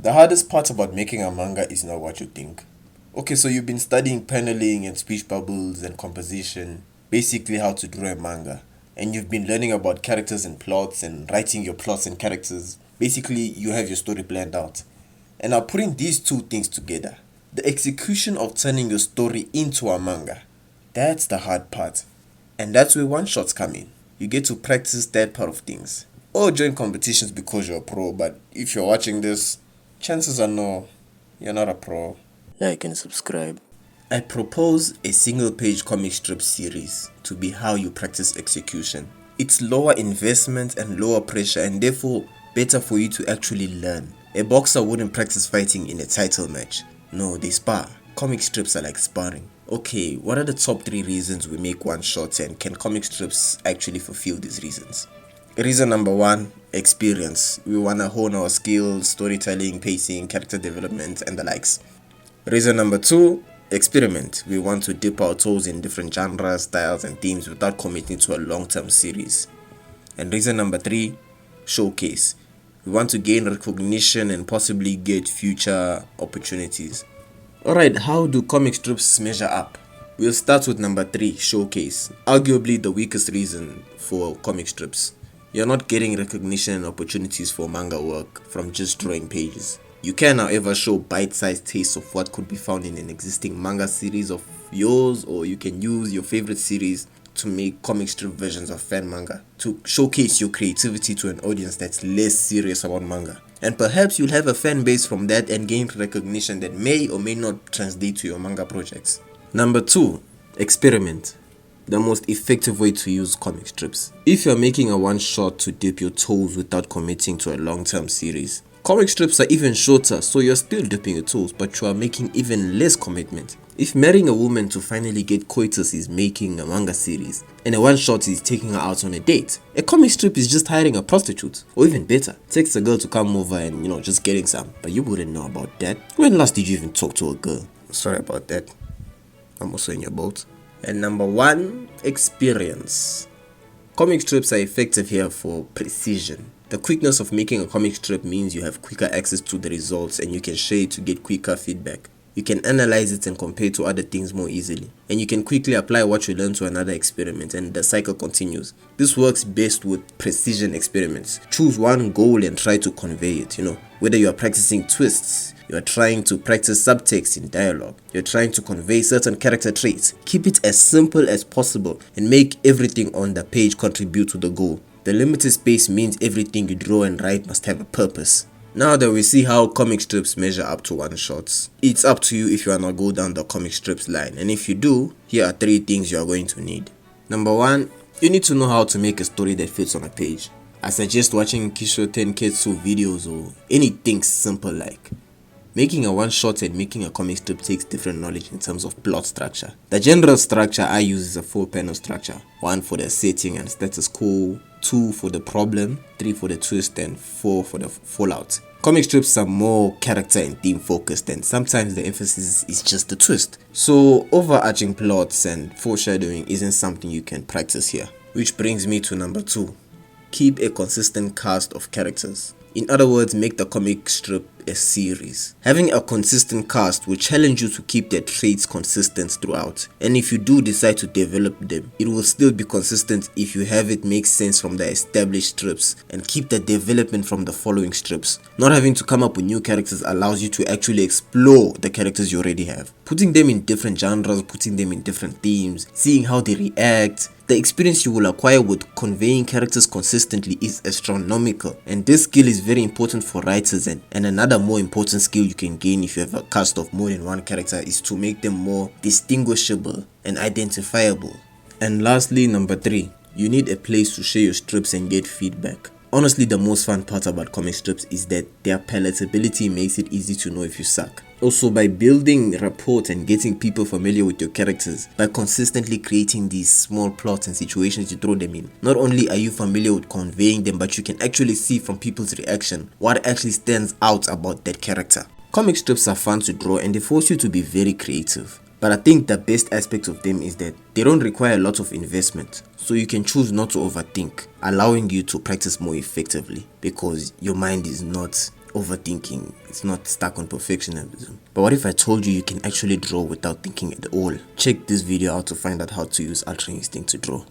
The hardest part about making a manga is not what you think. Okay, so you've been studying paneling and speech bubbles and composition, basically how to draw a manga. And you've been learning about characters and plots and writing your plots and characters. Basically, you have your story planned out. And now putting these two things together, the execution of turning your story into a manga, that's the hard part. And that's where one shots come in. You get to practice that part of things. Or join competitions because you're a pro, but if you're watching this, chances are no, you're not a pro. Like and subscribe. I propose a single page comic strip series to be how you practice execution. It's lower investment and lower pressure and therefore better for you to actually learn. A boxer wouldn't practice fighting in a title match. No, they spar. Comic strips are like sparring. Okay, what are the top 3 reasons we make one shots, and can comic strips actually fulfill these reasons? Reason number 1, experience. We want to hone our skills, storytelling, pacing, character development, and the likes. Reason number 2, experiment. We want to dip our toes in different genres, styles, and themes without committing to a long-term series. And reason number 3, showcase. We want to gain recognition and possibly get future opportunities. Alright, how do comic strips measure up? We'll start with number 3, showcase. Arguably the weakest reason for comic strips. You're not getting recognition and opportunities for manga work from just drawing pages. You can, however, show bite-sized tastes of what could be found in an existing manga series of yours, or you can use your favorite series to make comic strip versions of fan manga to showcase your creativity to an audience that's less serious about manga. And perhaps you'll have a fan base from that and gain recognition that may or may not translate to your manga projects. Number 2, experiment. The most effective way to use comic strips. If you're making a one shot to dip your toes without committing to a long-term series, comic strips are even shorter, so you're still dipping your toes, but you are making even less commitment. If marrying a woman to finally get coitus is making a manga series, and a one shot is taking her out on a date, a comic strip is just hiring a prostitute, or even better, takes a girl to come over and just getting some, but you wouldn't know about that. When last did you even talk to a girl? Sorry about that. I'm also in your boat. And number 1, experience. Comic strips are effective here for precision. The quickness of making a comic strip means you have quicker access to the results and you can share it to get quicker feedback. You can analyze it and compare to other things more easily. And you can quickly apply what you learn to another experiment and the cycle continues. This works best with precision experiments. Choose one goal and try to convey it, Whether you are practicing twists, you are trying to practice subtext in dialogue, you're trying to convey certain character traits. Keep it as simple as possible and make everything on the page contribute to the goal. The limited space means everything you draw and write must have a purpose. Now that we see how comic strips measure up to one shots, it's up to you if you wanna go down the comic strips line, and if you do, here are 3 things you are going to need. Number 1, you need to know how to make a story that fits on a page. I suggest watching Kisho Tenketsu videos or anything simple like. Making a one shot and making a comic strip takes different knowledge in terms of plot structure. The general structure I use is a 4-panel structure. 1 for the setting and status quo, 2 for the problem, 3 for the twist, and 4 for the fallout. Comic strips are more character and theme focused, and sometimes the emphasis is just the twist. So overarching plots and foreshadowing isn't something you can practice here. Which brings me to number 2. Keep a consistent cast of characters. In other words, make the comic strip a series. Having a consistent cast will challenge you to keep their traits consistent throughout. And if you do decide to develop them, it will still be consistent if you have it make sense from the established strips and keep the development from the following strips. Not having to come up with new characters allows you to actually explore the characters you already have. Putting them in different genres, putting them in different themes, seeing how they react. The experience you will acquire with conveying characters consistently is astronomical, and this skill is very important for writers, and another more important skill you can gain if you have a cast of more than one character is to make them more distinguishable and identifiable. And lastly, number 3, you need a place to share your strips and get feedback. Honestly, the most fun part about comic strips is that their palatability makes it easy to know if you suck. Also, by building rapport and getting people familiar with your characters, by consistently creating these small plots and situations you throw them in, not only are you familiar with conveying them, but you can actually see from people's reaction what actually stands out about that character. Comic strips are fun to draw and they force you to be very creative. But I think the best aspect of them is that they don't require a lot of investment, so you can choose not to overthink, allowing you to practice more effectively because your mind is not overthinking. It's not stuck on perfectionism. But what if I told you can actually draw without thinking at all? Check this video out to find out how to use Ultra Instinct to draw.